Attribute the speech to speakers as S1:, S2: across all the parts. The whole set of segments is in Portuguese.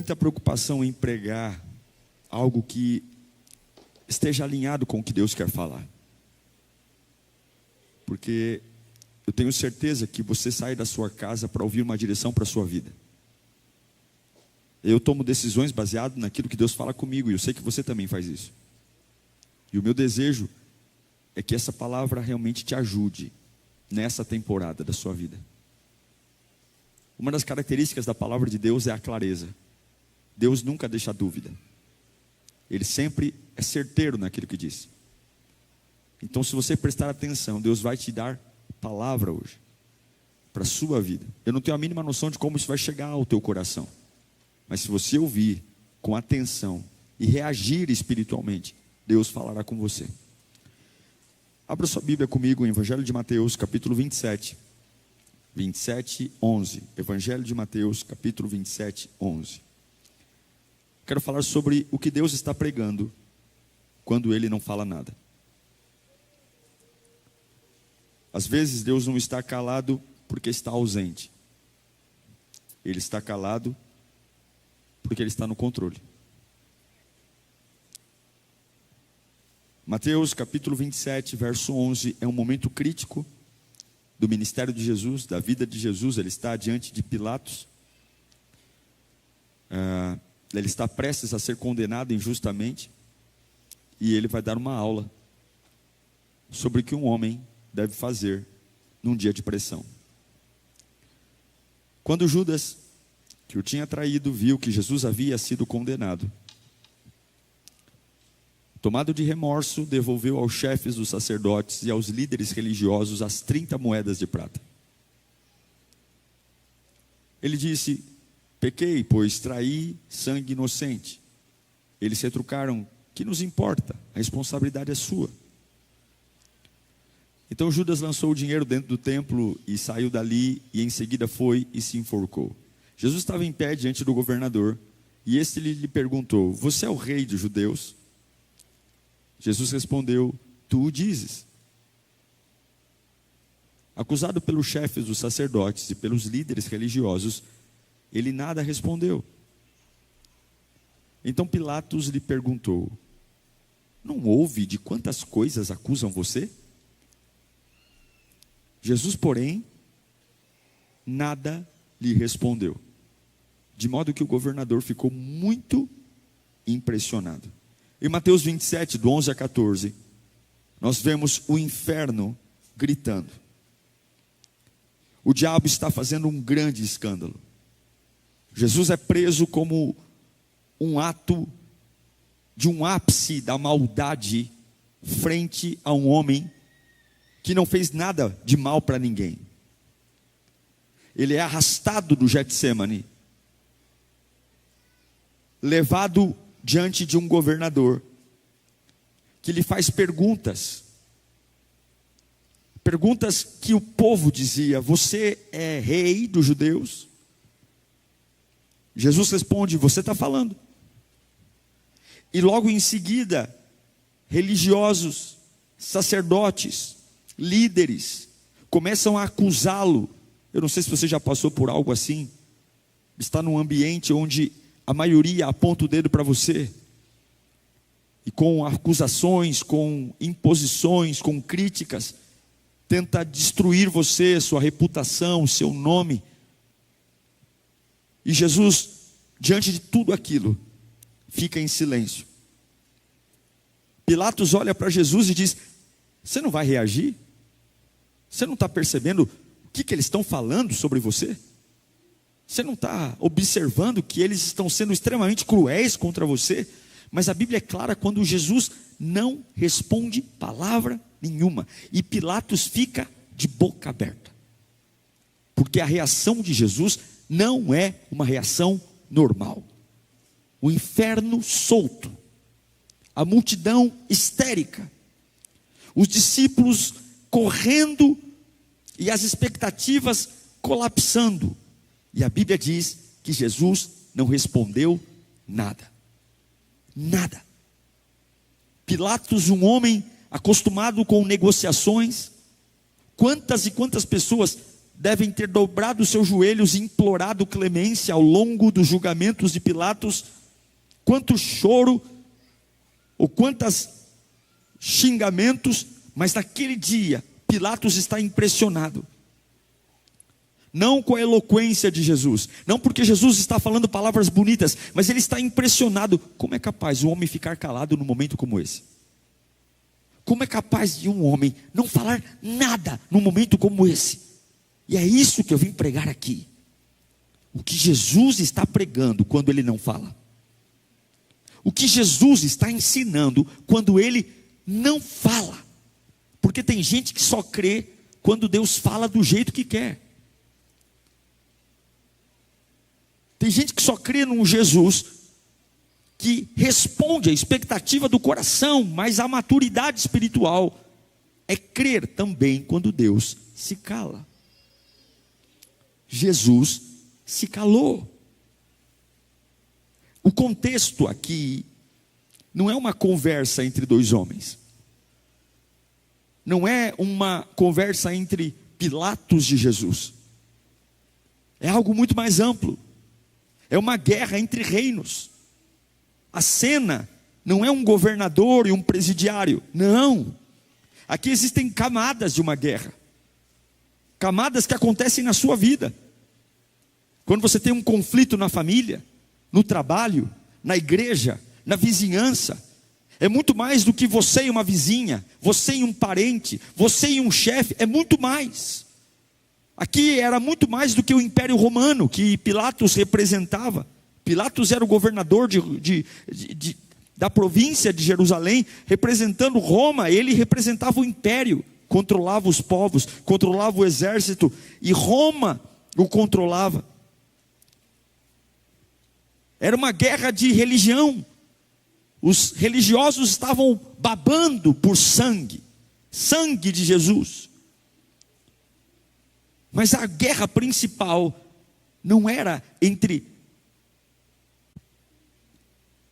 S1: muita preocupação em pregar algo que esteja alinhado com o que Deus quer falar. Porque eu tenho certeza que você sai da sua casa para ouvir uma direção para a sua vida. Eu tomo decisões baseadas naquilo que Deus fala comigo, e eu sei que você também faz isso. E o meu desejo é que essa palavra realmente te ajude nessa temporada da sua vida. Uma das características da palavra de Deus é a clareza. Deus nunca deixa dúvida. Ele sempre é certeiro naquilo que diz. Então, se você prestar atenção, Deus vai te dar palavra hoje para a sua vida. Eu não tenho a mínima noção de como isso vai chegar ao teu coração, mas se você ouvir com atenção e reagir espiritualmente, Deus falará com você. Abra sua Bíblia comigo em Evangelho de Mateus, capítulo 27, 11. Evangelho de Mateus, capítulo 27, 11. Quero falar sobre o que Deus está pregando quando Ele não fala nada. Às vezes Deus não está calado porque está ausente. Ele está calado porque Ele está no controle. Mateus capítulo 27, verso 11, é um momento crítico do ministério de Jesus, da vida de Jesus. Ele está diante de Pilatos. Ele está prestes a ser condenado injustamente. E ele vai dar uma aula sobre o que um homem deve fazer num dia de pressão. Quando Judas, que o tinha traído, viu que Jesus havia sido condenado, tomado de remorso, devolveu aos chefes dos sacerdotes e aos líderes religiosos as 30 moedas de prata. Ele disse: pequei, pois traí sangue inocente. Eles retrucaram: que nos importa? A responsabilidade é sua. Então Judas lançou o dinheiro dentro do templo e saiu dali, e em seguida foi e se enforcou. Jesus estava em pé diante do governador, e este lhe perguntou: você é o rei dos judeus? Jesus respondeu: tu o dizes. Acusado pelos chefes dos sacerdotes e pelos líderes religiosos, ele nada respondeu. Então Pilatos lhe perguntou: não ouve de quantas coisas acusam você? Jesus, porém, nada lhe respondeu, de modo que o governador ficou muito impressionado. Em Mateus 27, do 11 a 14, nós vemos o inferno gritando. O diabo está fazendo um grande escândalo. Jesus é preso como um ato de um ápice da maldade frente a um homem que não fez nada de mal para ninguém. Ele é arrastado do Getsemane, levado diante de um governador que lhe faz perguntas que o povo dizia: você é rei dos judeus? Jesus responde: você está falando. E logo em seguida, religiosos, sacerdotes, líderes começam a acusá-lo. Eu não sei se você já passou por algo assim. Está num ambiente onde a maioria aponta o dedo para você, e com acusações, com imposições, com críticas, tenta destruir você, sua reputação, seu nome. E Jesus, diante de tudo aquilo, fica em silêncio. Pilatos olha para Jesus e diz: você não vai reagir? Você não está percebendo o que eles estão falando sobre você? Você não está observando que eles estão sendo extremamente cruéis contra você? Mas a Bíblia é clara quando Jesus não responde palavra nenhuma. E Pilatos fica de boca aberta. Porque a reação de Jesus não é uma reação normal. O inferno solto. A multidão histérica. Os discípulos correndo e as expectativas colapsando. E a Bíblia diz que Jesus não respondeu nada. Nada. Pilatos, um homem acostumado com negociações, quantas e quantas pessoas devem ter dobrado seus joelhos e implorado clemência ao longo dos julgamentos de Pilatos. Quanto choro, ou quantos xingamentos, mas naquele dia, Pilatos está impressionado. Não com a eloquência de Jesus, não porque Jesus está falando palavras bonitas, mas ele está impressionado. Como é capaz um homem ficar calado num momento como esse? Como é capaz de um homem não falar nada num momento como esse? E é isso que eu vim pregar aqui. O que Jesus está pregando quando ele não fala. O que Jesus está ensinando quando ele não fala. Porque tem gente que só crê quando Deus fala do jeito que quer. Tem gente que só crê num Jesus que responde à expectativa do coração, mas a maturidade espiritual é crer também quando Deus se cala. Jesus se calou. O contexto aqui não é uma conversa entre dois homens. Não é uma conversa entre Pilatos e Jesus. É algo muito mais amplo. É uma guerra entre reinos. A cena não é um governador e um presidiário. Não. Aqui existem camadas de uma guerra. Camadas que acontecem na sua vida. Quando você tem um conflito na família, no trabalho, na igreja, na vizinhança, é muito mais do que você e uma vizinha, você e um parente, você e um chefe, é muito mais. Aqui era muito mais do que o Império Romano que Pilatos representava. Pilatos era o governador da província de Jerusalém, representando Roma. Ele representava o império, controlava os povos, controlava o exército, e Roma o controlava. Era uma guerra de religião. Os religiosos estavam babando por sangue, sangue de Jesus. Mas a guerra principal não era entre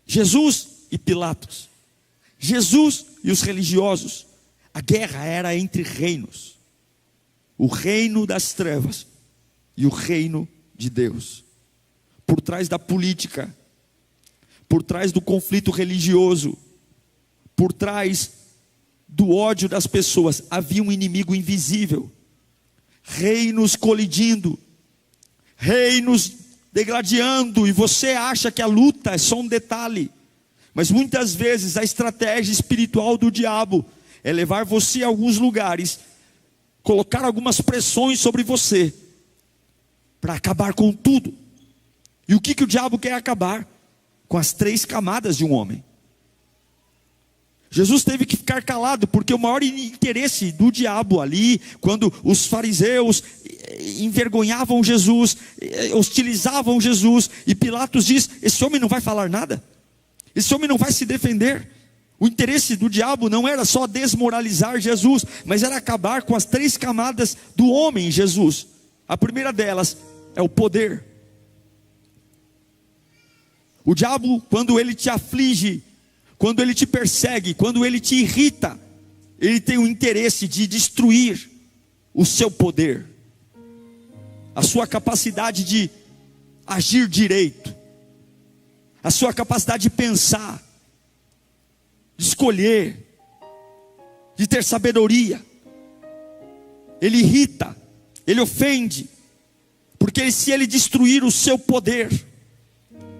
S1: Jesus e Pilatos, Jesus e os religiosos. A guerra era entre reinos. O reino das trevas e o reino de Deus. Por trás da política, por trás do conflito religioso, por trás do ódio das pessoas, havia um inimigo invisível. Reinos colidindo, reinos degladiando, e você acha que a luta é só um detalhe, mas muitas vezes a estratégia espiritual do diabo é levar você a alguns lugares, colocar algumas pressões sobre você, para acabar com tudo. E o que o diabo quer acabar? Com as 3 camadas de um homem. Jesus teve que ficar calado, porque o maior interesse do diabo ali, quando os fariseus envergonhavam Jesus, hostilizavam Jesus, e Pilatos diz: esse homem não vai falar nada, esse homem não vai se defender. O interesse do diabo não era só desmoralizar Jesus, mas era acabar com as 3 camadas do homem Jesus. A primeira delas é o poder. O diabo, quando ele te aflige, quando ele te persegue, quando ele te irrita, ele tem o interesse de destruir o seu poder, a sua capacidade de agir direito, a sua capacidade de pensar, de escolher, de ter sabedoria. Ele irrita, ele ofende, porque se ele destruir o seu poder,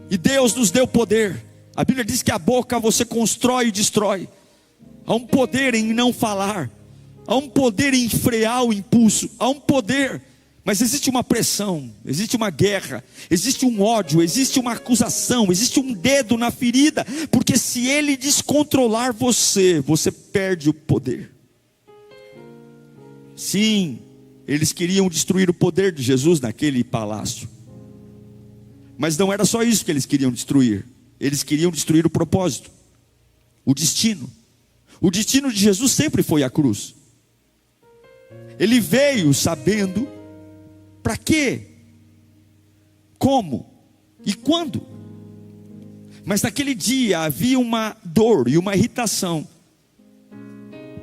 S1: e Deus nos deu poder. A Bíblia diz que a boca você constrói e destrói. Há um poder em não falar, há um poder em frear o impulso, há um poder, mas existe uma pressão, existe uma guerra, existe um ódio, existe uma acusação, existe um dedo na ferida, porque se ele descontrolar você, você perde o poder. Sim, eles queriam destruir o poder de Jesus naquele palácio, mas não era só isso que eles queriam destruir. Eles queriam destruir o propósito, o destino. O destino de Jesus sempre foi a cruz. Ele veio sabendo para quê, como e quando. Mas naquele dia havia uma dor e uma irritação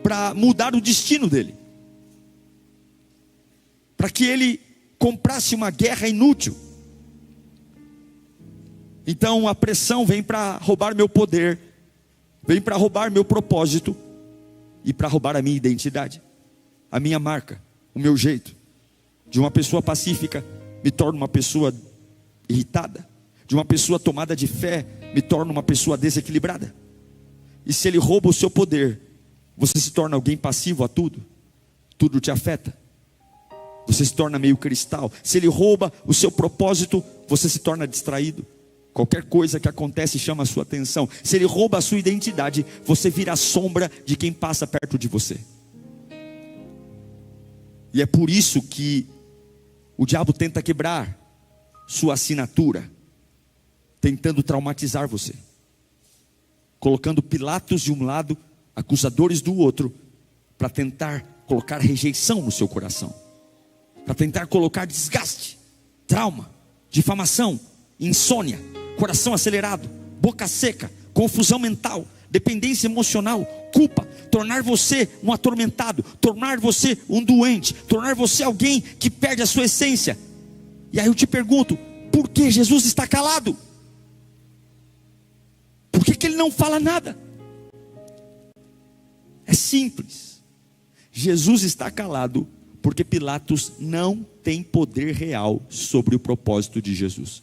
S1: para mudar o destino dele, para que ele comprasse uma guerra inútil. Então a pressão vem para roubar meu poder, vem para roubar meu propósito e para roubar a minha identidade, a minha marca, o meu jeito. De uma pessoa pacífica me torno uma pessoa irritada, de uma pessoa tomada de fé me torno uma pessoa desequilibrada. E se ele rouba o seu poder, você se torna alguém passivo a tudo, tudo te afeta, você se torna meio cristal. Se ele rouba o seu propósito, você se torna distraído, qualquer coisa que acontece chama a sua atenção. Se ele rouba a sua identidade, você vira a sombra de quem passa perto de você. E é por isso que o diabo tenta quebrar sua assinatura, tentando traumatizar você, colocando Pilatos de um lado, acusadores do outro, para tentar colocar rejeição no seu coração, para tentar colocar desgaste, trauma, difamação, insônia, coração acelerado, boca seca, confusão mental, dependência emocional, culpa, tornar você um atormentado, tornar você um doente, tornar você alguém que perde a sua essência. E aí eu te pergunto, por que Jesus está calado? Por que ele não fala nada? É simples. Jesus está calado porque Pilatos não tem poder real sobre o propósito de Jesus.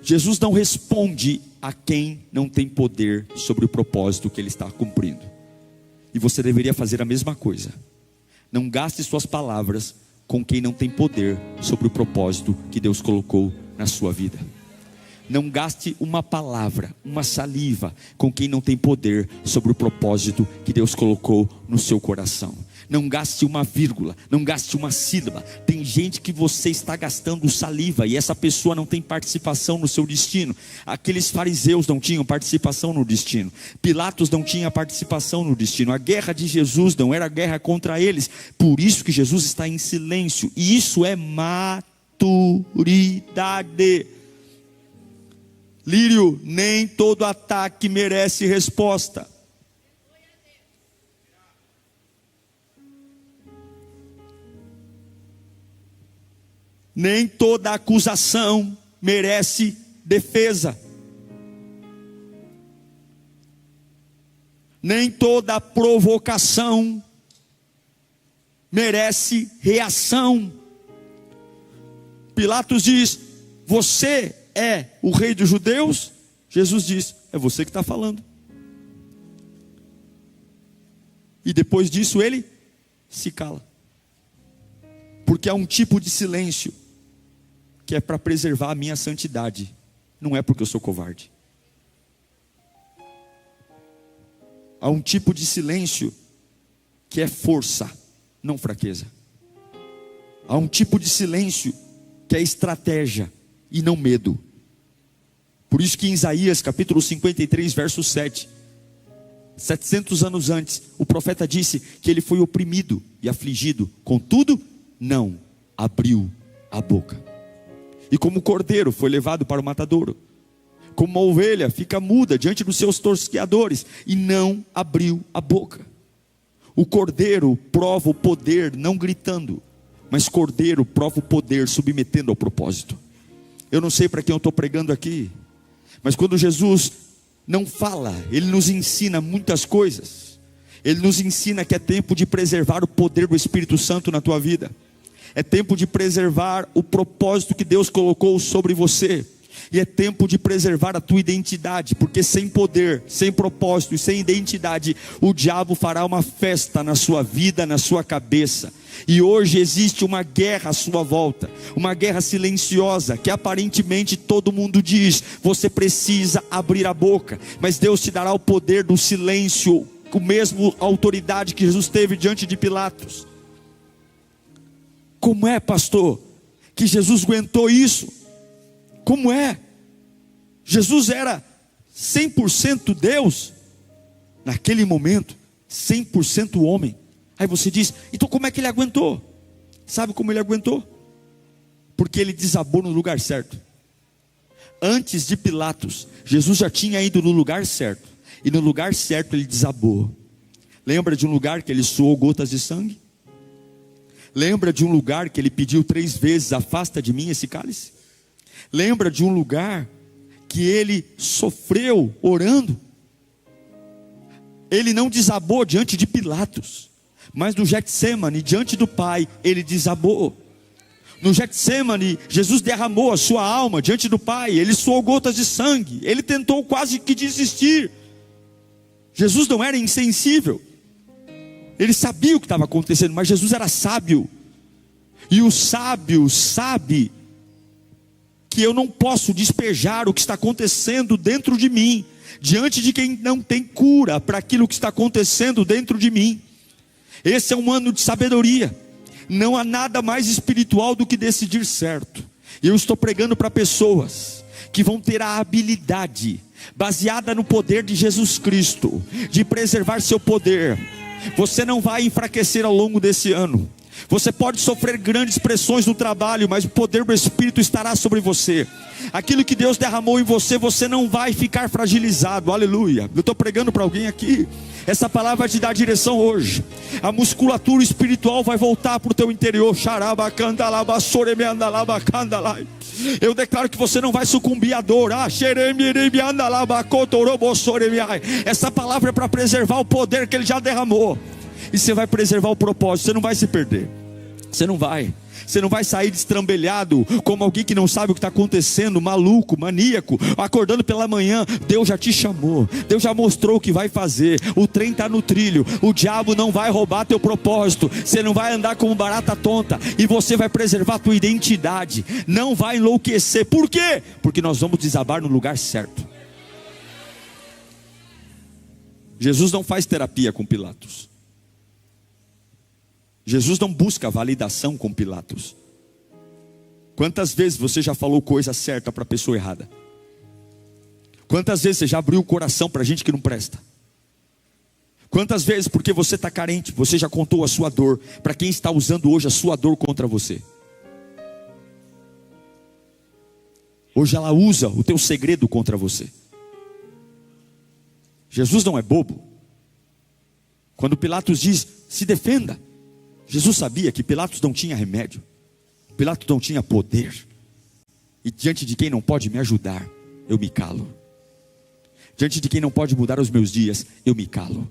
S1: Jesus não responde a quem não tem poder sobre o propósito que ele está cumprindo. E você deveria fazer a mesma coisa. Não gaste suas palavras com quem não tem poder sobre o propósito que Deus colocou na sua vida. Não gaste uma palavra, uma saliva com quem não tem poder sobre o propósito que Deus colocou no seu coração. Não gaste uma vírgula, não gaste uma sílaba. Tem gente que você está gastando saliva e essa pessoa não tem participação no seu destino. Aqueles fariseus não tinham participação no destino. Pilatos não tinha participação no destino. A guerra de Jesus não era guerra contra eles. Por isso que Jesus está em silêncio. E isso é maturidade. Lírio, nem todo ataque merece resposta. Nem toda acusação merece defesa. Nem toda provocação merece reação. Pilatos diz: você é o rei dos judeus? Jesus diz: é você que está falando. E depois disso ele se cala. Porque há um tipo de silêncio que é para preservar a minha santidade, não é porque eu sou covarde. Há um tipo de silêncio que é força, não fraqueza. Há um tipo de silêncio que é estratégia e não medo. Por isso que em Isaías capítulo 53 verso 7, 700 anos antes, o profeta disse que ele foi oprimido e afligido, contudo não abriu a boca. E como o cordeiro foi levado para o matadouro, como uma ovelha fica muda diante dos seus tosqueadores, e não abriu a boca. O cordeiro prova o poder não gritando, mas cordeiro prova o poder submetendo ao propósito. Eu não sei para quem eu estou pregando aqui, mas quando Jesus não fala, Ele nos ensina muitas coisas. Ele nos ensina que é tempo de preservar o poder do Espírito Santo na tua vida. É tempo de preservar o propósito que Deus colocou sobre você. E é tempo de preservar a tua identidade, porque sem poder, sem propósito e sem identidade, o diabo fará uma festa na sua vida, na sua cabeça. E hoje existe uma guerra à sua volta, uma guerra silenciosa, que aparentemente todo mundo diz: você precisa abrir a boca, mas Deus te dará o poder do silêncio, com a mesma autoridade que Jesus teve diante de Pilatos. Como é, pastor, que Jesus aguentou isso? Como é? Jesus era 100% Deus, naquele momento, 100% homem. Aí você diz: então como é que ele aguentou? Sabe como ele aguentou? Porque ele desabou no lugar certo. Antes de Pilatos, Jesus já tinha ido no lugar certo, e no lugar certo ele desabou. Lembra de um lugar que ele suou gotas de sangue? Lembra de um lugar que ele pediu 3 vezes: afasta de mim esse cálice? Lembra de um lugar que ele sofreu orando? Ele não desabou diante de Pilatos, mas no Getsemane, diante do Pai, ele desabou. No Getsemane, Jesus derramou a sua alma diante do Pai, ele suou gotas de sangue, ele tentou quase que desistir. Jesus não era insensível, ele sabia o que estava acontecendo, mas Jesus era sábio. E o sábio sabe que eu não posso despejar o que está acontecendo dentro de mim diante de quem não tem cura para aquilo que está acontecendo dentro de mim. Esse é um ano de sabedoria. Não há nada mais espiritual do que decidir certo. E eu estou pregando para pessoas que vão ter a habilidade, baseada no poder de Jesus Cristo, de preservar seu poder. Você não vai enfraquecer ao longo desse ano. Você pode sofrer grandes pressões no trabalho, mas o poder do Espírito estará sobre você. Aquilo que Deus derramou em você, você não vai ficar fragilizado. Aleluia. Eu estou pregando para alguém aqui. Essa palavra vai te dar direção hoje. A musculatura espiritual vai voltar para o teu interior. Eu declaro que você não vai sucumbir à dor. Essa palavra é para preservar o poder que Ele já derramou. E você vai preservar o propósito. Você não vai se perder. Você não vai sair destrambelhado como alguém que não sabe o que está acontecendo, maluco, maníaco, acordando pela manhã. Deus já te chamou, Deus já mostrou o que vai fazer. O trem está no trilho, o diabo não vai roubar teu propósito. Você não vai andar como barata tonta, e você vai preservar a tua identidade. Não vai enlouquecer. Por quê? Porque nós vamos desabar no lugar certo. Jesus não faz terapia com Pilatos. Jesus não busca validação com Pilatos. Quantas vezes você já falou coisa certa para a pessoa errada? Quantas vezes você já abriu o coração para gente que não presta? Quantas vezes, porque você está carente, você já contou a sua dor para quem está usando hoje a sua dor contra você? Hoje ela usa o teu segredo contra você. Jesus não é bobo. Quando Pilatos diz: se defenda, Jesus sabia que Pilatos não tinha remédio, Pilatos não tinha poder. E diante de quem não pode me ajudar, eu me calo. Diante de quem não pode mudar os meus dias, eu me calo.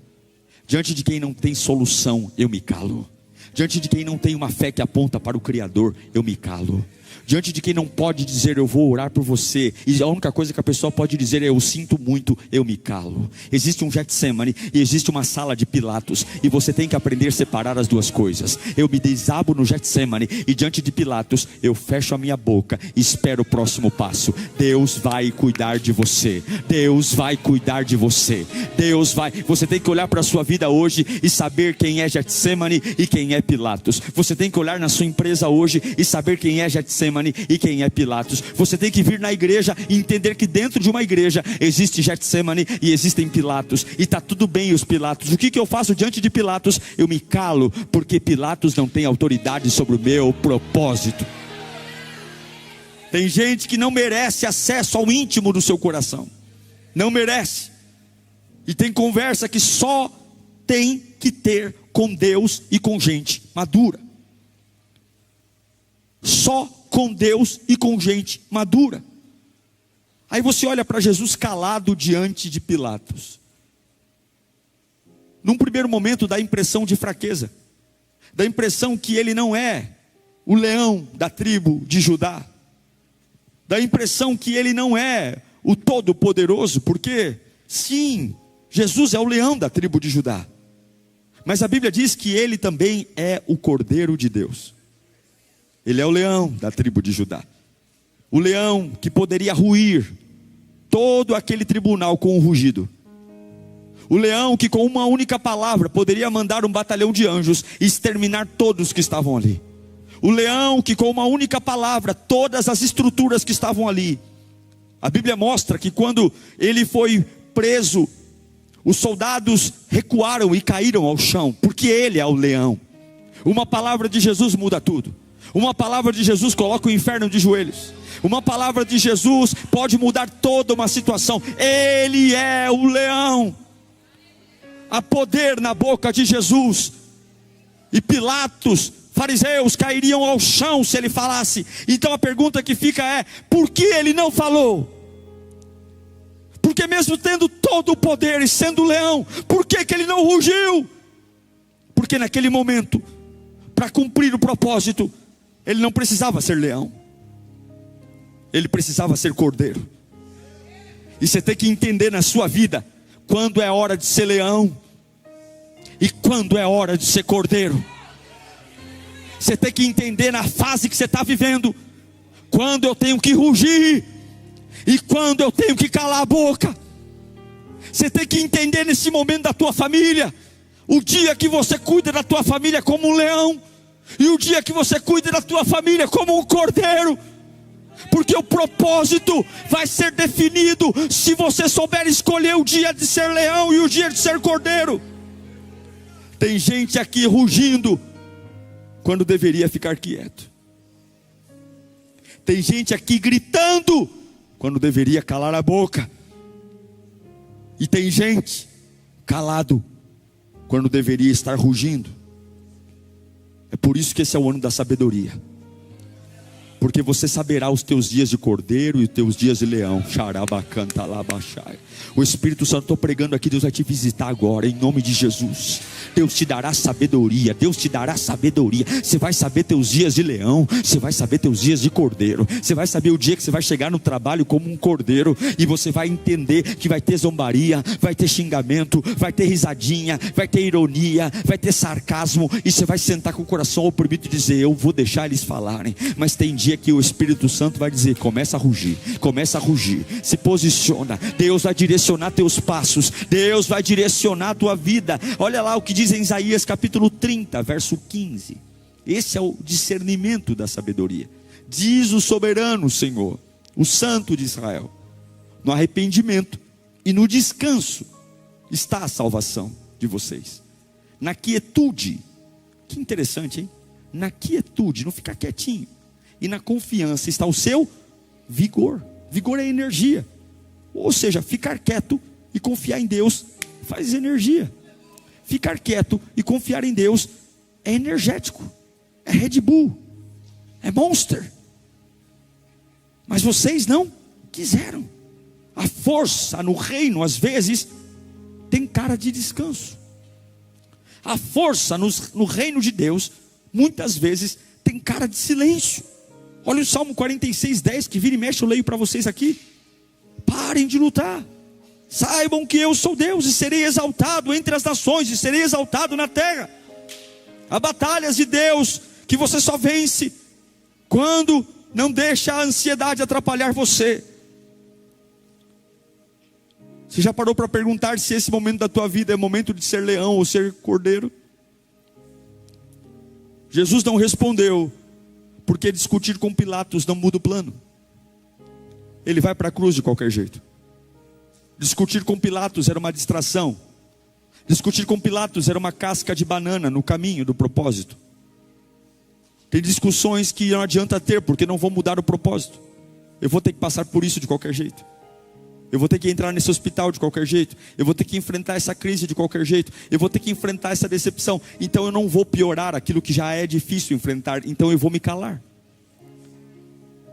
S1: Diante de quem não tem solução, eu me calo. Diante de quem não tem uma fé que aponta para o Criador, eu me calo. Diante de quem não pode dizer: eu vou orar por você, e a única coisa que a pessoa pode dizer é: eu sinto muito, eu me calo. Existe um Getsemane e existe uma sala de Pilatos, e você tem que aprender a separar as duas coisas. Eu me desabo no Getsemane, e diante de Pilatos eu fecho a minha boca e espero o próximo passo. Deus vai cuidar de você. Deus vai cuidar de você. Deus vai. Você tem que olhar para a sua vida hoje e saber quem é Getsemane e quem é Pilatos. Você tem que olhar na sua empresa hoje e saber quem é Getsemane e quem é Pilatos. Você tem que vir na igreja e entender que dentro de uma igreja existe Getsemane e existem Pilatos, e está tudo bem os Pilatos. O que eu faço diante de Pilatos? Eu me calo, porque Pilatos não tem autoridade sobre o meu propósito. Tem gente que não merece acesso ao íntimo do seu coração, não merece, e tem conversa que só tem que ter com Deus e com gente madura. Só com Deus e com gente madura. Aí você olha para Jesus calado diante de Pilatos. Num primeiro momento dá a impressão de fraqueza, dá a impressão que ele não é o leão da tribo de Judá, dá a impressão que ele não é o Todo-Poderoso, porque sim, Jesus é o leão da tribo de Judá, mas a Bíblia diz que ele também é o Cordeiro de Deus. Ele é o leão da tribo de Judá, o leão que poderia ruir todo aquele tribunal com um rugido, o leão que com uma única palavra poderia mandar um batalhão de anjos e exterminar todos que estavam ali, o leão que com uma única palavra, todas as estruturas que estavam ali. A Bíblia mostra que quando ele foi preso, os soldados recuaram e caíram ao chão, porque ele é o leão. Uma palavra de Jesus muda tudo. Uma palavra de Jesus coloca o inferno de joelhos. Uma palavra de Jesus pode mudar toda uma situação. Ele é o leão. Há poder na boca de Jesus. E Pilatos fariseus cairiam ao chão se ele falasse. Então a pergunta que fica é: por que ele não falou? Porque mesmo tendo todo o poder e sendo leão, por que ele não rugiu? Porque naquele momento, para cumprir o propósito, ele não precisava ser leão, ele precisava ser cordeiro. E você tem que entender na sua vida quando é hora de ser leão e quando é hora de ser cordeiro. Você tem que entender na fase que você está vivendo, quando eu tenho que rugir e quando eu tenho que calar a boca. Você tem que entender nesse momento da tua família, o dia que você cuida da tua família como um leão, e o dia que você cuida da tua família como um cordeiro. Porque o propósito vai ser definido se você souber escolher o dia de ser leão e o dia de ser cordeiro. Tem gente aqui rugindo quando deveria ficar quieto. Tem gente aqui gritando quando deveria calar a boca. E tem gente calado quando deveria estar rugindo. É por isso que esse é o ano da sabedoria. Porque você saberá os teus dias de cordeiro e os teus dias de leão. O Espírito Santo, estou pregando aqui, Deus vai te visitar agora, em nome de Jesus. Deus te dará sabedoria, Deus te dará sabedoria. Você vai saber teus dias de leão, você vai saber teus dias de cordeiro. Você vai saber o dia que você vai chegar no trabalho como um cordeiro, e você vai entender que vai ter zombaria, vai ter xingamento, vai ter risadinha, vai ter ironia, vai ter sarcasmo, e você vai sentar com o coração oprimido e dizer: eu vou deixar eles falarem. Mas tem dia que o Espírito Santo vai dizer: começa a rugir, se posiciona. Deus vai direcionar teus passos, Deus vai direcionar a tua vida. Olha lá o que diz em Isaías capítulo 30, verso 15. Esse é o discernimento da sabedoria. Diz o soberano Senhor, o Santo de Israel: no arrependimento e no descanso está a salvação de vocês. Na quietude, que interessante, hein? Na quietude, não ficar quietinho, e na confiança está o seu vigor. Vigor é energia. Ou seja, ficar quieto e confiar em Deus faz energia. Ficar quieto e confiar em Deus é energético, é Red Bull, é Monster. Mas vocês não quiseram. A força no reino às vezes tem cara de descanso. A força no reino de Deus muitas vezes tem cara de silêncio. Olha o Salmo 46, 10, que vira e mexe eu leio para vocês aqui. Parem de lutar, saibam que eu sou Deus, e serei exaltado entre as nações, e serei exaltado na terra. Há batalhas de Deus que você só vence quando não deixa a ansiedade atrapalhar você. Você já parou para perguntar se esse momento da tua vida é momento de ser leão ou ser cordeiro? Jesus não respondeu, porque discutir com Pilatos não muda o plano. Ele vai para a cruz de qualquer jeito. Discutir com Pilatos era uma distração. Discutir com Pilatos era uma casca de banana no caminho do propósito. Tem discussões que não adianta ter, porque não vão mudar o propósito. Eu vou ter que passar por isso de qualquer jeito. Eu vou ter que entrar nesse hospital de qualquer jeito. Eu vou ter que enfrentar essa crise de qualquer jeito. Eu vou ter que enfrentar essa decepção. Então eu não vou piorar aquilo que já é difícil enfrentar. Então eu vou me calar.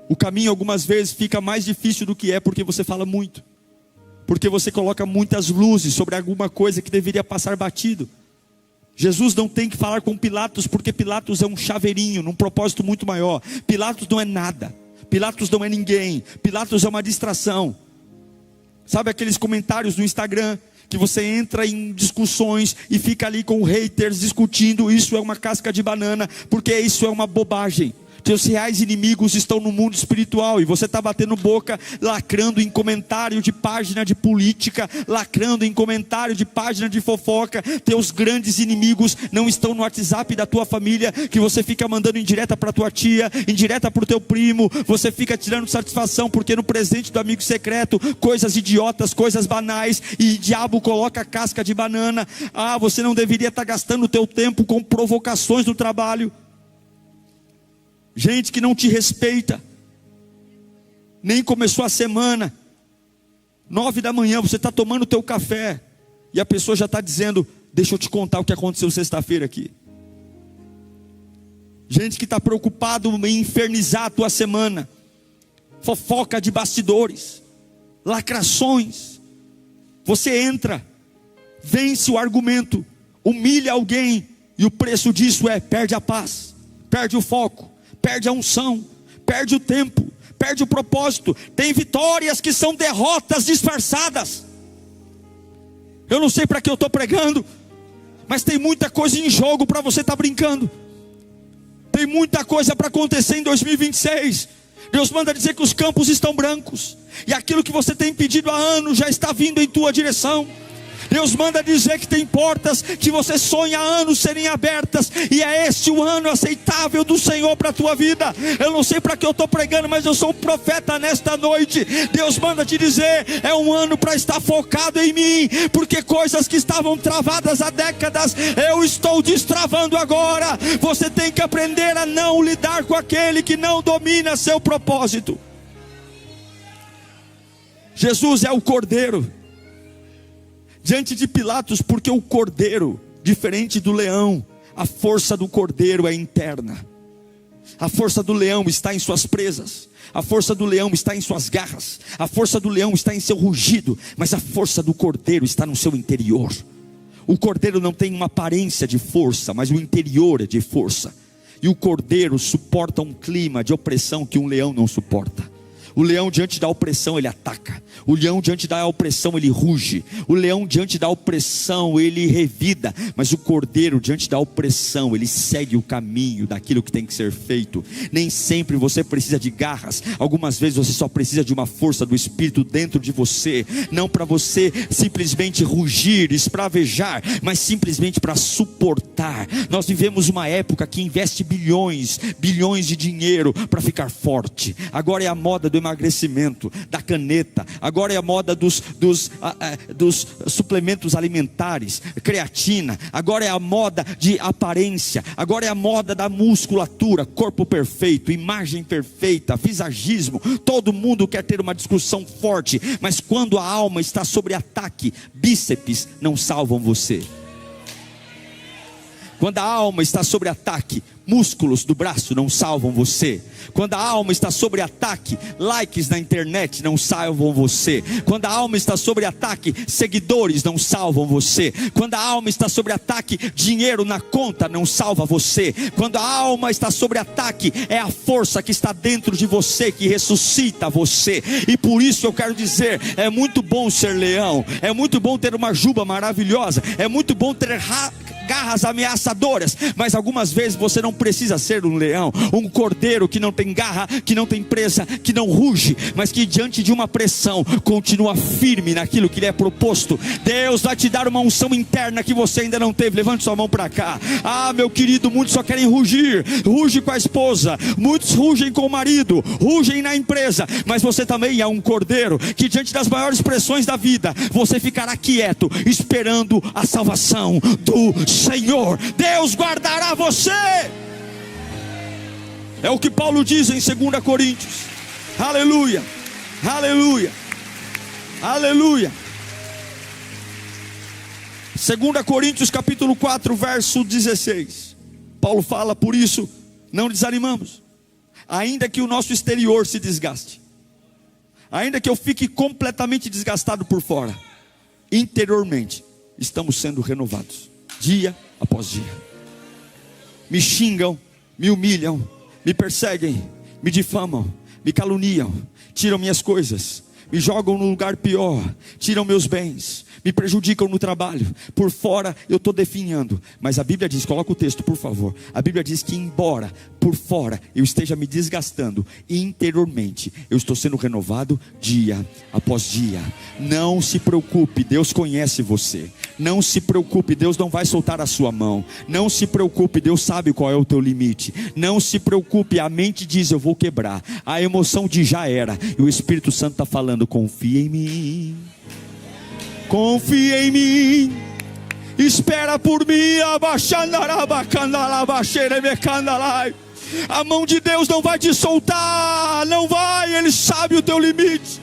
S1: O caminho algumas vezes fica mais difícil do que é, porque você fala muito, porque você coloca muitas luzes sobre alguma coisa que deveria passar batido. Jesus não tem que falar com Pilatos, porque Pilatos é um chaveirinho num propósito muito maior. Pilatos não é nada, Pilatos não é ninguém, Pilatos é uma distração. Sabe aqueles comentários no Instagram que você entra em discussões e fica ali com haters discutindo? Isso é uma casca de banana, porque isso é uma bobagem. Teus reais inimigos estão no mundo espiritual, e você está batendo boca, lacrando em comentário de página de política, lacrando em comentário de página de fofoca. Teus grandes inimigos não estão no WhatsApp da tua família, que você fica mandando indireta para tua tia, indireta para o teu primo. Você fica tirando satisfação porque no presente do amigo secreto, coisas idiotas, coisas banais, e o diabo coloca casca de banana. Você não deveria estar gastando o teu tempo com provocações no trabalho. Gente que não te respeita, nem começou a semana, 9 da manhã, você está tomando o teu café, e a pessoa já está dizendo: deixa eu te contar o que aconteceu sexta-feira aqui. gente que está preocupado em infernizar a tua semana, fofoca de bastidores, lacrações. Você entra, vence o argumento, humilha alguém, e o preço disso é: perde a paz, perde o foco, perde a unção, perde o tempo, perde o propósito. Tem vitórias que são derrotas disfarçadas. Eu não sei para que eu estou pregando, mas tem muita coisa em jogo para você estar brincando. Tem muita coisa para acontecer em 2026. Deus manda dizer que os campos estão brancos, e aquilo que você tem pedido há anos já está vindo em tua direção. Deus manda dizer que tem portas que você sonha há anos serem abertas, e é este o ano aceitável do Senhor para a tua vida. Eu não sei para que eu estou pregando, mas eu sou um profeta nesta noite. Deus manda te dizer: é um ano para estar focado em mim, porque coisas que estavam travadas há décadas, eu estou destravando agora. Você tem que aprender a não lidar com aquele que não domina seu propósito. Jesus é o Cordeiro diante de Pilatos, porque o cordeiro, diferente do leão, a força do cordeiro é interna. A força do leão está em suas presas, a força do leão está em suas garras, a força do leão está em seu rugido, mas a força do cordeiro está no seu interior. O cordeiro não tem uma aparência de força, mas o interior é de força. E o cordeiro suporta um clima de opressão que um leão não suporta. O leão diante da opressão ele ataca. O leão diante da opressão ele ruge. O leão diante da opressão ele revida. Mas o cordeiro diante da opressão ele segue o caminho daquilo que tem que ser feito. Nem sempre você precisa de garras. Algumas vezes você só precisa de uma força do Espírito dentro de você. Não para você simplesmente rugir, espravejar, mas simplesmente para suportar. Nós vivemos uma época que investe bilhões de dinheiro para ficar forte. Agora é a moda do emagrecimento, da caneta. Agora é a moda dos suplementos alimentares, creatina. Agora é a moda de aparência. Agora é a moda da musculatura, corpo perfeito, imagem perfeita, visagismo. Todo mundo quer ter uma discussão forte, mas quando a alma está sob ataque, bíceps não salvam você. Quando a alma está sob ataque, músculos do braço não salvam você. Quando a alma está sob ataque, likes na internet não salvam você. Quando a alma está sob ataque, seguidores não salvam você. Quando a alma está sob ataque, dinheiro na conta não salva você. Quando a alma está sob ataque, é a força que está dentro de você que ressuscita você. E por isso eu quero dizer, é muito bom ser leão, é muito bom ter uma juba maravilhosa, é muito bom ter garras ameaçadoras, mas algumas vezes você não precisa ser um leão, um cordeiro que não tem garra, que não tem presa, que não ruge, mas que diante de uma pressão continua firme naquilo que lhe é proposto. Deus vai te dar uma unção interna que você ainda não teve. Levante sua mão para cá. Ah, meu querido, muitos só querem rugir. Ruge com a esposa, muitos rugem com o marido, rugem na empresa, mas você também é um cordeiro que diante das maiores pressões da vida, você ficará quieto, esperando a salvação do Senhor. Deus guardará você. É o que Paulo diz em 2 Coríntios. Aleluia, aleluia, aleluia. 2 Coríntios capítulo 4 verso 16. Paulo fala: por isso não desanimamos, ainda que o nosso exterior se desgaste, ainda que eu fique completamente desgastado por fora, interiormente estamos sendo renovados dia após dia. Me xingam, me humilham, me perseguem, me difamam, me caluniam, tiram minhas coisas, me jogam num lugar pior, tiram meus bens, me prejudicam no trabalho. Por fora eu estou definhando, mas a Bíblia diz, coloca o texto por favor. A Bíblia diz que embora por fora eu esteja me desgastando, interiormente eu estou sendo renovado dia após dia. Não se preocupe, Deus conhece você. Não se preocupe, Deus não vai soltar a sua mão. Não se preocupe, Deus sabe qual é o teu limite. Não se preocupe, a mente diz eu vou quebrar, a emoção diz já era, e o Espírito Santo está falando: confia em mim, confia em mim, espera por mim. A mão de Deus não vai te soltar, não vai, Ele sabe o teu limite.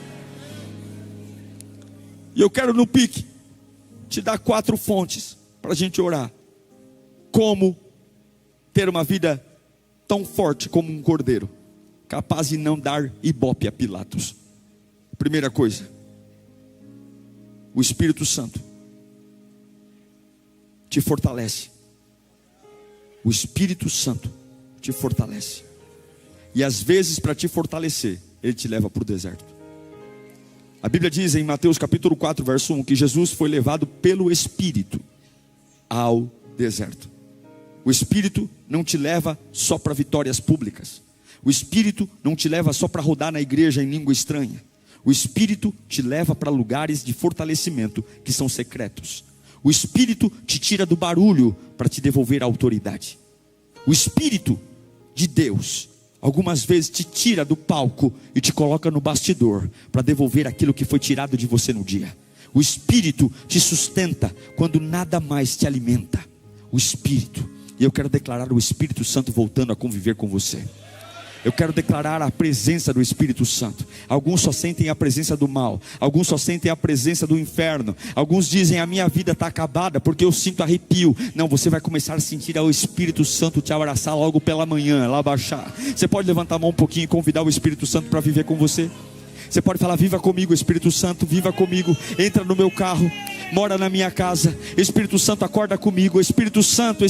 S1: E eu quero no pique te dar 4 fontes para a gente orar. Como ter uma vida tão forte como um cordeiro, capaz de não dar ibope a Pilatos. Primeira coisa, o Espírito Santo te fortalece. O Espírito Santo te fortalece. E às vezes, para te fortalecer, ele te leva para o deserto. A Bíblia diz em Mateus capítulo 4, verso 1, que Jesus foi levado pelo Espírito ao deserto. O Espírito não te leva só para vitórias públicas. O Espírito não te leva só para rodar na igreja em língua estranha. O Espírito te leva para lugares de fortalecimento que são secretos. O Espírito te tira do barulho para te devolver a autoridade. O Espírito de Deus algumas vezes te tira do palco e te coloca no bastidor para devolver aquilo que foi tirado de você no dia. O Espírito te sustenta quando nada mais te alimenta. O Espírito. E eu quero declarar o Espírito Santo voltando a conviver com você. Eu quero declarar a presença do Espírito Santo. Alguns só sentem a presença do mal. Alguns só sentem a presença do inferno. Alguns dizem, a minha vida está acabada porque eu sinto arrepio. Não, você vai começar a sentir o Espírito Santo te abraçar logo pela manhã, lá baixar. Você pode levantar a mão um pouquinho e convidar o Espírito Santo para viver com você? Você pode falar, viva comigo Espírito Santo, viva comigo, entra no meu carro, mora na minha casa. Espírito Santo, acorda comigo. Espírito Santo,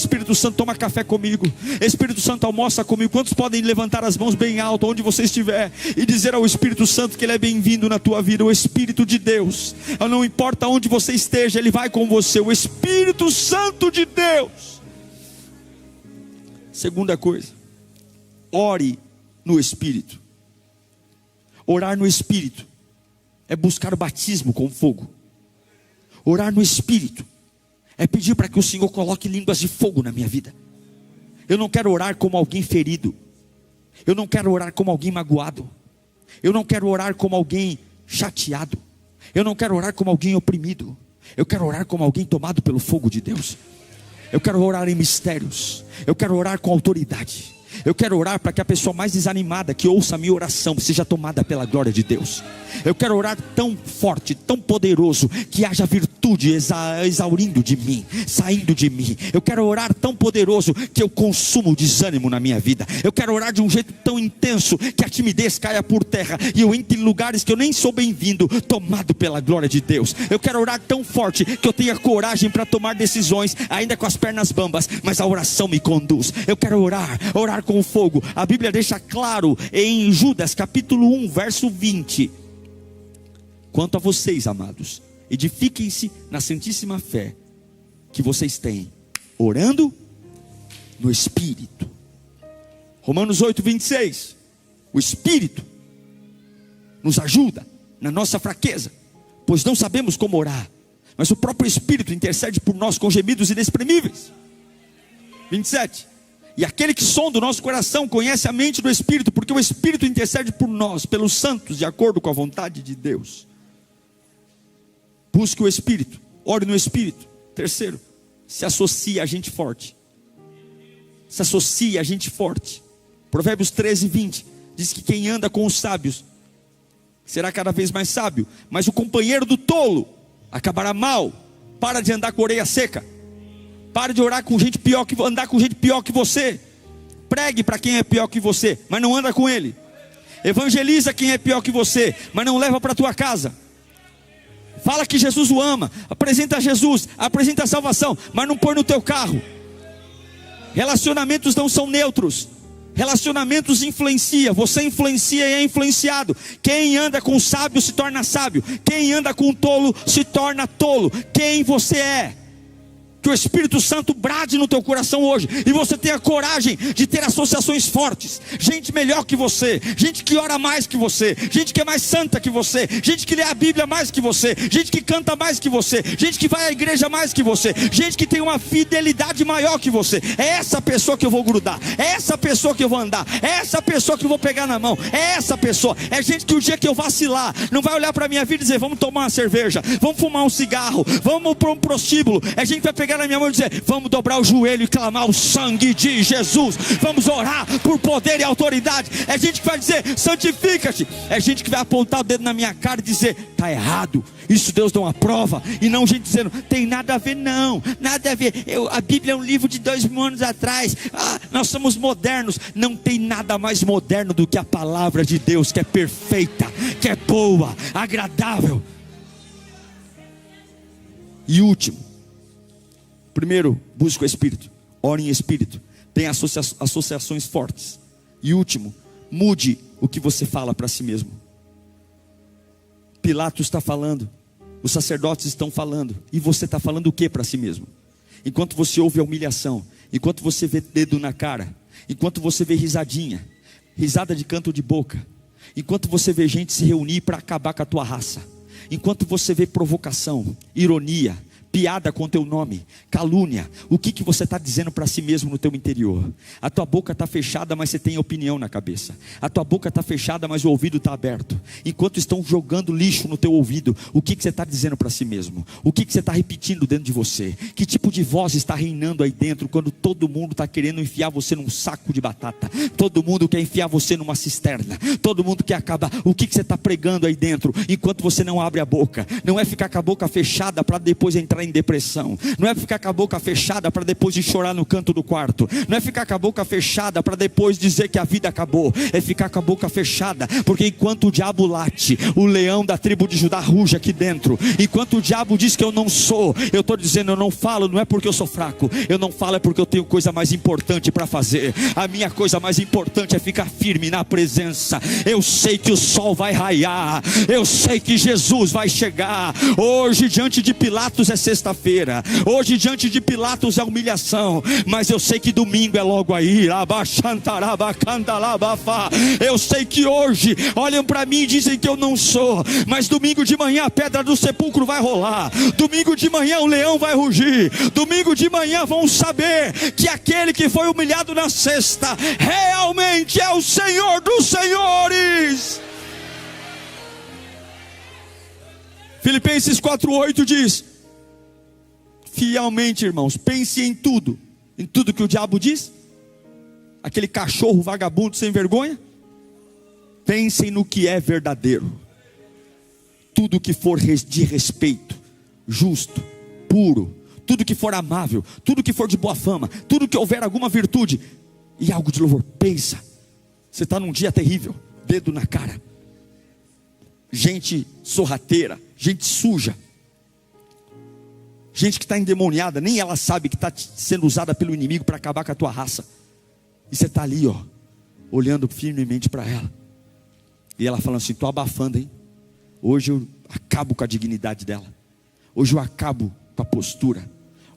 S1: toma café comigo. Espírito Santo, almoça comigo. Quantos podem levantar as mãos bem alto, onde você estiver, e dizer ao Espírito Santo que ele é bem-vindo na tua vida? O Espírito de Deus, não importa onde você esteja, ele vai com você. O Espírito Santo de Deus. Segunda coisa, ore no Espírito. Orar no Espírito é buscar o batismo com fogo. Orar no Espírito é pedir para que o Senhor coloque línguas de fogo na minha vida. Eu não quero orar como alguém ferido. Eu não quero orar como alguém magoado. Eu não quero orar como alguém chateado. Eu não quero orar como alguém oprimido. Eu quero orar como alguém tomado pelo fogo de Deus. Eu quero orar em mistérios. Eu quero orar com autoridade. Eu quero orar para que a pessoa mais desanimada que ouça a minha oração seja tomada pela glória de Deus. Eu quero orar tão forte, tão poderoso, que haja virtude exaurindo de mim, saindo de mim. Eu quero orar tão poderoso que eu consumo o desânimo na minha vida. Eu quero orar de um jeito tão intenso que a timidez caia por terra e eu entre em lugares que eu nem sou bem-vindo, tomado pela glória de Deus. Eu quero orar tão forte que eu tenha coragem para tomar decisões, ainda com as pernas bambas, mas a oração me conduz. Eu quero orar com fogo. A Bíblia deixa claro em Judas capítulo 1, verso 20: quanto a vocês, amados, edifiquem-se na santíssima fé que vocês têm, orando no Espírito. Romanos 8, 26: o Espírito nos ajuda na nossa fraqueza, pois não sabemos como orar, mas o próprio Espírito intercede por nós com gemidos inexprimíveis. 27: e aquele que sonda o nosso coração conhece a mente do Espírito, porque o Espírito intercede por nós, pelos santos, de acordo com a vontade de Deus. Busque o Espírito, ore no Espírito. Terceiro, se associe a gente forte. Se associe a gente forte. Provérbios 13, 20 diz que quem anda com os sábios será cada vez mais sábio, mas o companheiro do tolo acabará mal. Para de andar com a orelha seca. Pare de orar com gente pior que andar com gente pior que você. Pregue para quem é pior que você, mas não anda com ele. Evangeliza quem é pior que você, mas não leva para a tua casa. Fala que Jesus o ama, apresenta Jesus, apresenta a salvação, mas não põe no teu carro. Relacionamentos não são neutros. Relacionamentos influencia, você influencia e é influenciado. Quem anda com o sábio se torna sábio. Quem anda com o tolo se torna tolo. Quem você é? Que o Espírito Santo brade no teu coração hoje, e você tenha coragem de ter associações fortes. Gente melhor que você, gente que ora mais que você, gente que é mais santa que você, gente que lê a Bíblia mais que você, gente que canta mais que você, gente que vai à igreja mais que você, gente que tem uma fidelidade maior que você. É essa pessoa que eu vou grudar, é essa pessoa que eu vou andar, é essa pessoa que eu vou pegar na mão, é essa pessoa. É gente que o dia que eu vacilar, não vai olhar para a minha vida e dizer, vamos tomar uma cerveja, vamos fumar um cigarro, vamos para um prostíbulo. É gente que vai pegar pegar na minha mão e dizer: vamos dobrar o joelho e clamar o sangue de Jesus. Vamos orar por poder e autoridade. É gente que vai dizer: santifica-te. É gente que vai apontar o dedo na minha cara e dizer: está errado, isso Deus dá uma prova. E não gente dizendo: tem nada a ver. Não, nada a ver. A Bíblia é um livro de 2000 anos atrás. Nós somos modernos. Não tem nada mais moderno do que a palavra de Deus, que é perfeita, que é boa, agradável. E último, primeiro, busque o Espírito, ore em Espírito, tenha associações fortes. E último, mude o que você fala para si mesmo. Pilatos está falando, os sacerdotes estão falando, e você está falando o que para si mesmo? Enquanto você ouve a humilhação, enquanto você vê dedo na cara, enquanto você vê risadinha, risada de canto de boca, enquanto você vê gente se reunir para acabar com a tua raça, enquanto você vê provocação, ironia, piada com teu nome, calúnia, o que você está dizendo para si mesmo no teu interior? A tua boca está fechada, mas você tem opinião na cabeça. A tua boca está fechada, mas o ouvido está aberto. Enquanto estão jogando lixo no teu ouvido, o que você está dizendo para si mesmo? O que você está repetindo dentro de você? Que tipo de voz está reinando aí dentro, quando todo mundo está querendo enfiar você num saco de batata? Todo mundo quer enfiar você numa cisterna. Todo mundo quer acabar. O que você está pregando aí dentro, enquanto você não abre a boca? Não é ficar com a boca fechada para depois entrar em depressão. Não é ficar com a boca fechada para depois de chorar no canto do quarto. Não é ficar com a boca fechada para depois dizer que a vida acabou. É ficar com a boca fechada, porque enquanto o diabo late, o leão da tribo de Judá ruge aqui dentro. Enquanto o diabo diz que eu não sou, eu estou dizendo: eu não falo, não é porque eu sou fraco. Eu não falo é porque eu tenho coisa mais importante para fazer. A minha coisa mais importante é ficar firme na presença. Eu sei que o sol vai raiar. Eu sei que Jesus vai chegar. Hoje diante de Pilatos é sexta-feira. Hoje diante de Pilatos é humilhação. Mas eu sei que domingo é logo aí. Eu sei que hoje olham para mim e dizem que eu não sou. Mas domingo de manhã a pedra do sepulcro vai rolar. Domingo de manhã o leão vai rugir. Domingo de manhã vão saber que aquele que foi humilhado na sexta realmente é o Senhor dos senhores. Filipenses 4:8 diz: fielmente, irmãos, pense em tudo que o diabo diz, aquele cachorro vagabundo sem vergonha. Pensem no que é verdadeiro, tudo que for de respeito, justo, puro, tudo que for amável, tudo que for de boa fama, tudo que houver alguma virtude e algo de louvor. Pensa, você está num dia terrível, dedo na cara, gente sorrateira, gente suja, gente que está endemoniada, nem ela sabe que está sendo usada pelo inimigo para acabar com a tua raça. E você está ali, olhando firmemente para ela. E ela falando assim: estou abafando, hein? Hoje eu acabo com a dignidade dela. Hoje eu acabo com a postura.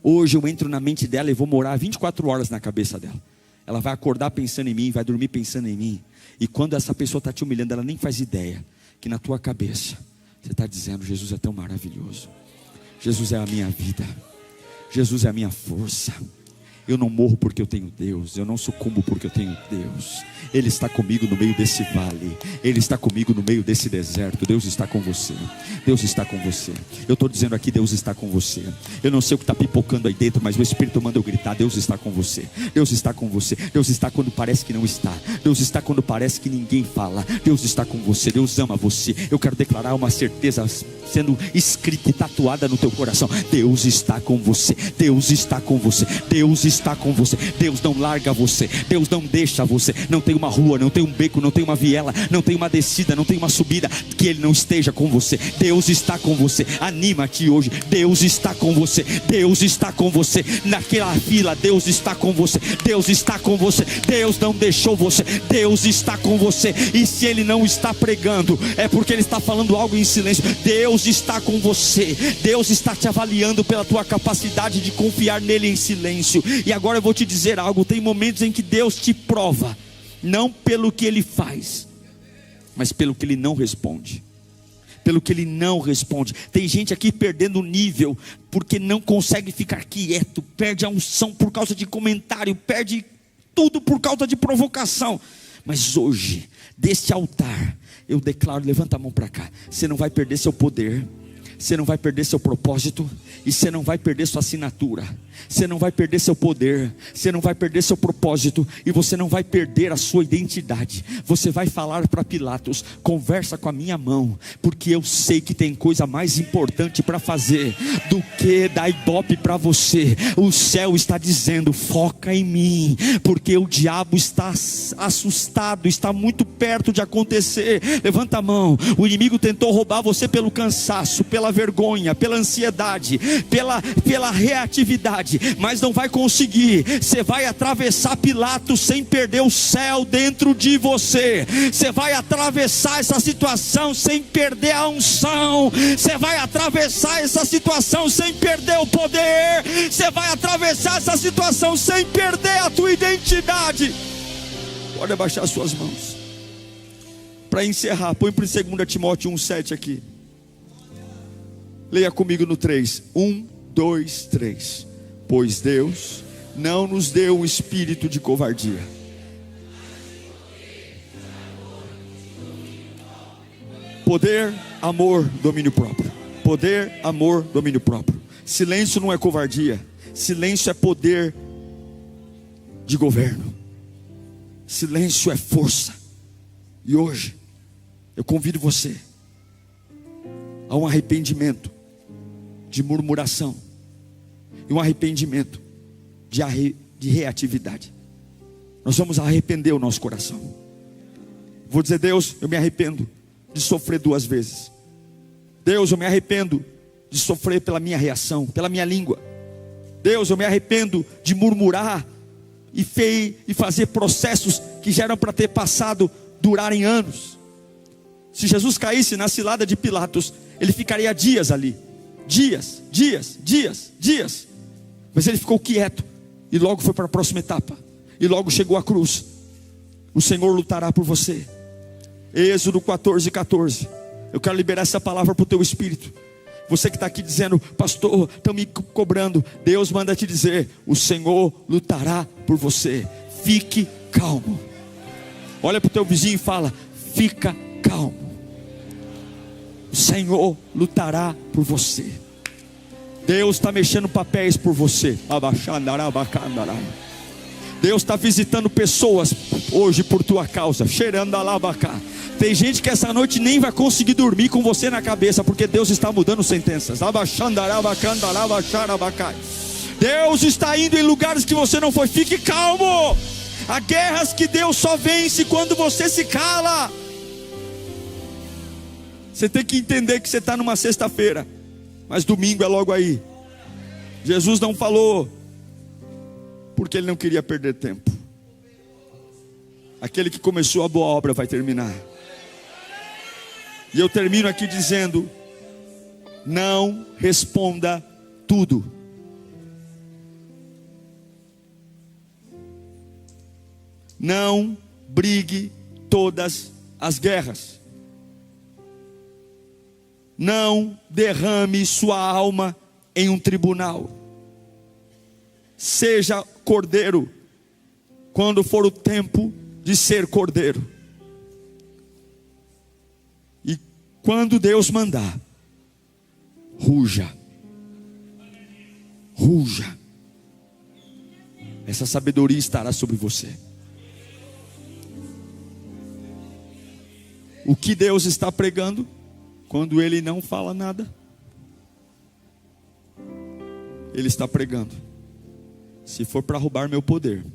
S1: Hoje eu entro na mente dela e vou morar 24 horas na cabeça dela. Ela vai acordar pensando em mim, vai dormir pensando em mim. E quando essa pessoa está te humilhando, ela nem faz ideia que na tua cabeça você está dizendo: Jesus é tão maravilhoso. Jesus é a minha vida. Jesus é a minha força. Eu não morro porque eu tenho Deus. Eu não sucumbo porque eu tenho Deus. Ele está comigo no meio desse vale. Ele está comigo no meio desse deserto. Deus está com você. Deus está com você. Eu estou dizendo aqui: Deus está com você. Eu não sei o que está pipocando aí dentro, mas o Espírito manda eu gritar: Deus está com você. Deus está com você. Deus está quando parece que não está. Deus está quando parece que ninguém fala. Deus está com você. Deus ama você. Eu quero declarar uma certeza sendo escrita e tatuada no teu coração: Deus está com você. Deus está com você. Deus está com você. Deus não larga você. Deus não deixa você. Não tem uma rua, não tem um beco, não tem uma viela, não tem uma descida, não tem uma subida que Ele não esteja com você. Deus está com você. Anima-te hoje. Deus está com você. Deus está com você. Naquela fila, Deus está com você. Deus está com você. Deus não deixou você. Deus está com você. E se Ele não está pregando, é porque Ele está falando algo em silêncio. Deus está com você. Deus está te avaliando pela tua capacidade de confiar nele em silêncio. E agora eu vou te dizer algo: tem momentos em que Deus te prova, não pelo que Ele faz, mas pelo que Ele não responde. Pelo que Ele não responde. Tem gente aqui perdendo o nível porque não consegue ficar quieto, perde a unção por causa de comentário, perde tudo por causa de provocação. Mas hoje, deste altar, eu declaro: levanta a mão para cá. Você não vai perder seu poder, você não vai perder seu propósito, e você não vai perder sua assinatura, você não vai perder seu poder, você não vai perder seu propósito, e você não vai perder a sua identidade. Você vai falar para Pilatos: conversa com a minha mão, porque eu sei que tem coisa mais importante para fazer do que dar ibope para você. O céu está dizendo: foca em mim, porque o diabo está assustado, está muito perto de acontecer. Levanta a mão. O inimigo tentou roubar você pelo cansaço, pela vergonha, pela ansiedade, pela reatividade, mas não vai conseguir. Você vai atravessar Pilatos sem perder o céu dentro de você. Você vai atravessar essa situação sem perder a unção. Você vai atravessar essa situação sem perder o poder. Você vai atravessar essa situação sem perder a tua identidade. Pode abaixar suas mãos. Para encerrar, põe para 2 Timóteo 1,7 aqui. Leia comigo no 3. 1, 2, 3. Pois Deus não nos deu um espírito de covardia. Poder, amor, domínio próprio. Poder, amor, domínio próprio. Silêncio não é covardia. Silêncio é poder de governo. Silêncio é força. E hoje eu convido você a um arrependimento de murmuração e um arrependimento de reatividade. Nós vamos arrepender o nosso coração. Vou dizer: Deus, eu me arrependo de sofrer 2 vezes. Deus, eu me arrependo de sofrer pela minha reação, pela minha língua. Deus, eu me arrependo de murmurar e fazer processos que já eram para ter passado, durarem anos. Se Jesus caísse na cilada de Pilatos, ele ficaria dias ali. Dias. Mas ele ficou quieto, e logo foi para a próxima etapa, e logo chegou a cruz. O Senhor lutará por você. Êxodo 14:14. Eu quero liberar essa palavra para o teu espírito. Você que está aqui dizendo: pastor, estão me cobrando. Deus manda te dizer: o Senhor lutará por você. Fique calmo. Olha para o teu vizinho e fala: fica calmo. O Senhor lutará por você. Deus está mexendo papéis por você. Deus está visitando pessoas hoje por tua causa. Tem gente que essa noite nem vai conseguir dormir com você na cabeça, porque Deus está mudando sentenças. Deus está indo em lugares que você não foi. Fique calmo. Há guerras que Deus só vence quando você se cala. Você tem que entender que você está numa sexta-feira, mas domingo é logo aí. Jesus não falou porque ele não queria perder tempo. Aquele que começou a boa obra vai terminar. E eu termino aqui dizendo: não responda tudo. Não brigue todas as guerras. Não derrame sua alma em um tribunal. Seja cordeiro quando for o tempo de ser cordeiro. E quando Deus mandar, ruja. Ruja. Essa sabedoria estará sobre você. O que Deus está pregando quando Ele não fala nada? Ele está pregando: se for para roubar meu poder,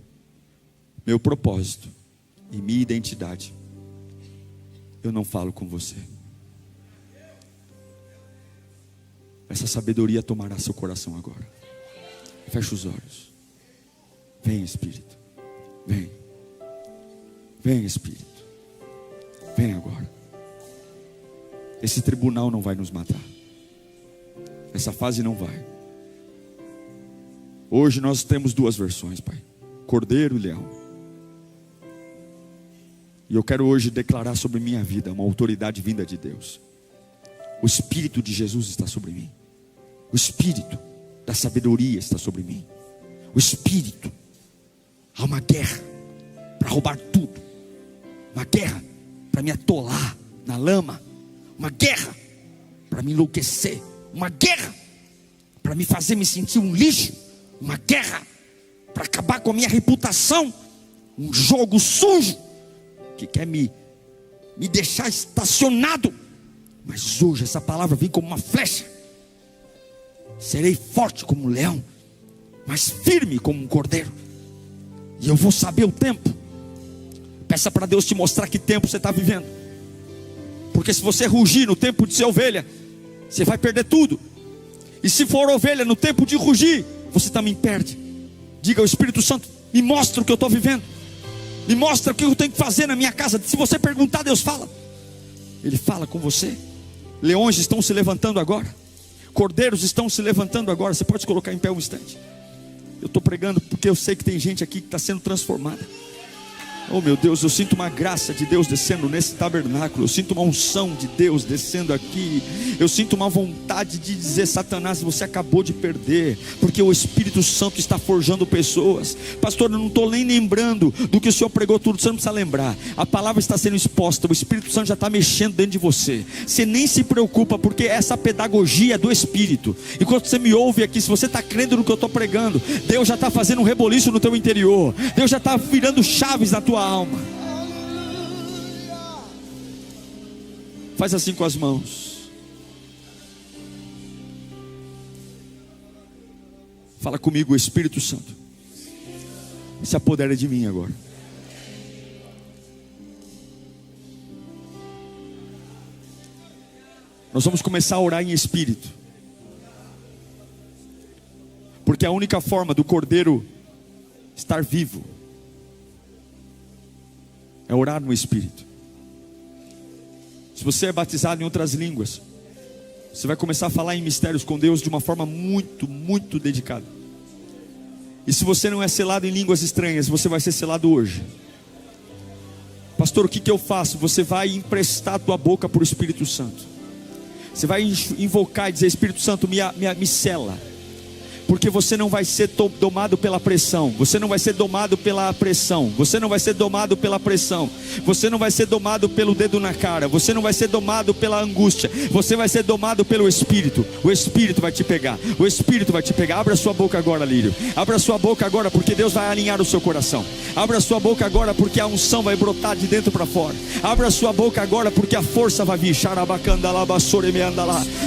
S1: meu propósito e minha identidade, eu não falo com você. Essa sabedoria tomará seu coração agora. Feche os olhos. Vem, Espírito. Vem. Vem, Espírito. Vem agora. Esse tribunal não vai nos matar. Essa fase não vai. Hoje nós temos 2 versões, Pai: cordeiro e leão. E eu quero hoje declarar sobre minha vida uma autoridade vinda de Deus. O Espírito de Jesus está sobre mim. O Espírito da sabedoria está sobre mim. O Espírito. Há uma guerra para roubar tudo. Uma guerra para me atolar na lama. Uma guerra para me enlouquecer. uma guerra para me fazer me sentir um lixo, uma guerra para acabar com a minha reputação, um jogo sujo que quer me deixar estacionado. Mas hoje essa palavra vem como uma flecha. Serei forte como um leão, mas firme como um cordeiro. E eu vou saber o tempo. Peça para Deus te mostrar que tempo você está vivendo. Porque se você rugir no tempo de ser ovelha, você vai perder tudo. E se for ovelha no tempo de rugir, você também perde. Diga ao Espírito Santo: me mostra o que eu estou vivendo, me mostra o que eu tenho que fazer na minha casa. Se você perguntar, Deus fala. Ele fala com você. Leões estão se levantando agora, cordeiros estão se levantando agora. Você pode se colocar em pé um instante. Eu estou pregando porque eu sei que tem gente aqui que está sendo transformada. Oh meu Deus, eu sinto uma graça de Deus descendo nesse tabernáculo. Eu sinto uma unção de Deus descendo aqui. Eu sinto uma vontade de dizer: Satanás, você acabou de perder, porque o Espírito Santo está forjando pessoas. Pastor, eu não estou nem lembrando do que o Senhor pregou tudo. Você não precisa lembrar, a palavra está sendo exposta. O Espírito Santo já está mexendo dentro de você. Você nem se preocupa, porque essa pedagogia é do Espírito. Enquanto você me ouve aqui, se você está crendo no que eu estou pregando, Deus já está fazendo um reboliço no teu interior. Deus já está virando chaves na tua alma. Faz assim com as mãos. Fala comigo: o Espírito Santo se apodera de mim agora. Nós vamos começar a orar em espírito, porque a única forma do cordeiro estar vivo é orar no Espírito. Se você é batizado em outras línguas, você vai começar a falar em mistérios com Deus de uma forma muito, muito dedicada. E se você não é selado em línguas estranhas, você vai ser selado hoje. Pastor, o que eu faço? Você vai emprestar a tua boca para o Espírito Santo. Você vai invocar e dizer: Espírito Santo, me sela. Porque você não vai ser domado pela pressão. Você não vai ser domado pela pressão. Você não vai ser domado pela pressão. Você não vai ser domado pelo dedo na cara. Você não vai ser domado pela angústia. Você vai ser domado pelo Espírito. O Espírito vai te pegar. O Espírito vai te pegar. Abra sua boca agora, Lírio. Abra sua boca agora, porque Deus vai alinhar o seu coração. Abra sua boca agora, porque a unção vai brotar de dentro para fora. Abra sua boca agora, porque a força vai vir.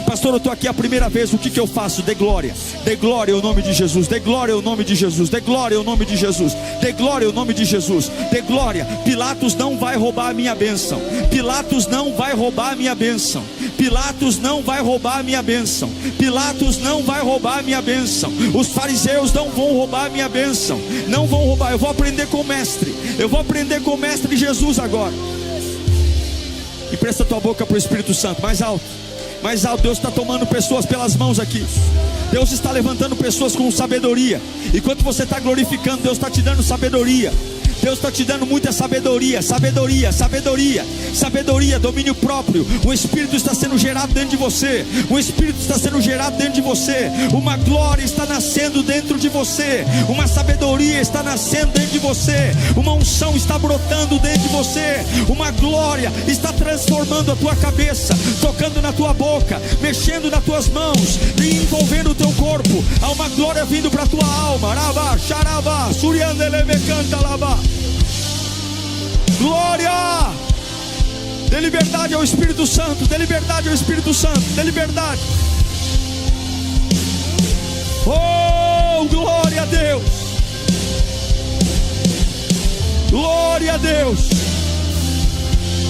S1: Pastor, eu estou aqui a primeira vez. O que eu faço? Dê glória. Dê glória ao nome de Jesus, dê glória ao nome de Jesus, dê glória ao nome de Jesus, dê glória ao nome de Jesus, dê glória. Pilatos não vai roubar a minha bênção. Pilatos não vai roubar a minha bênção. Pilatos não vai roubar a minha bênção. Pilatos não vai roubar a minha bênção. Os fariseus não vão roubar a minha bênção. Não vão roubar. Eu vou aprender com o mestre. Eu vou aprender com o mestre Jesus agora. E presta a tua boca para o Espírito Santo. Mais alto. Mais alto. Deus está tomando pessoas pelas mãos aqui. Deus está levantando pessoas com sabedoria. Enquanto você está glorificando, Deus está te dando sabedoria. Deus está te dando muita sabedoria, sabedoria, sabedoria, sabedoria, domínio próprio. O Espírito está sendo gerado dentro de você. O Espírito está sendo gerado dentro de você. Uma glória está nascendo dentro de você. Uma sabedoria está nascendo dentro de você. Uma unção está brotando dentro de você. Uma glória está transformando a tua cabeça, tocando na tua boca, mexendo nas tuas mãos e envolvendo o teu corpo. Há uma glória vindo para a tua alma. Rabá, xarabá, suriandeleme canta labá. Glória! Dê liberdade ao Espírito Santo. Dê liberdade ao Espírito Santo. Dê liberdade. Oh, glória a Deus. Glória a Deus.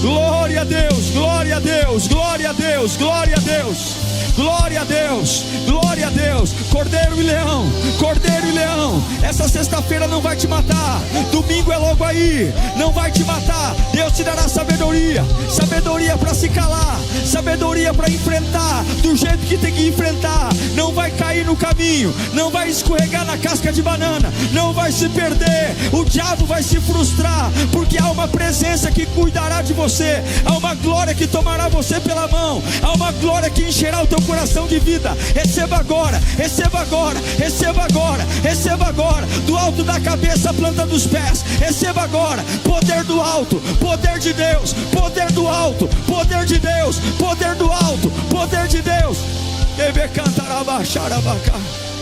S1: Glória a Deus. Glória a Deus. Glória a Deus. Glória a Deus. Glória a Deus, glória a Deus. Cordeiro e leão, cordeiro e leão. Essa sexta-feira não vai te matar. Domingo é logo aí, não vai te matar. Deus te dará sabedoria, sabedoria para se calar, sabedoria para enfrentar do jeito que tem que enfrentar. Não vai cair no caminho, não vai escorregar na casca de banana, não vai se perder. O diabo vai se frustrar, porque há uma presença que cuidará de você. Há uma glória que tomará você pela mão. Há uma glória que encherá o teu coração de vida. Receba agora, receba agora, receba agora, receba agora. Do alto da cabeça à planta dos pés. Receba agora, poder do alto, poder de Deus, poder do alto, poder de Deus, poder do alto, poder de Deus. Ebe cantarabacharabacá.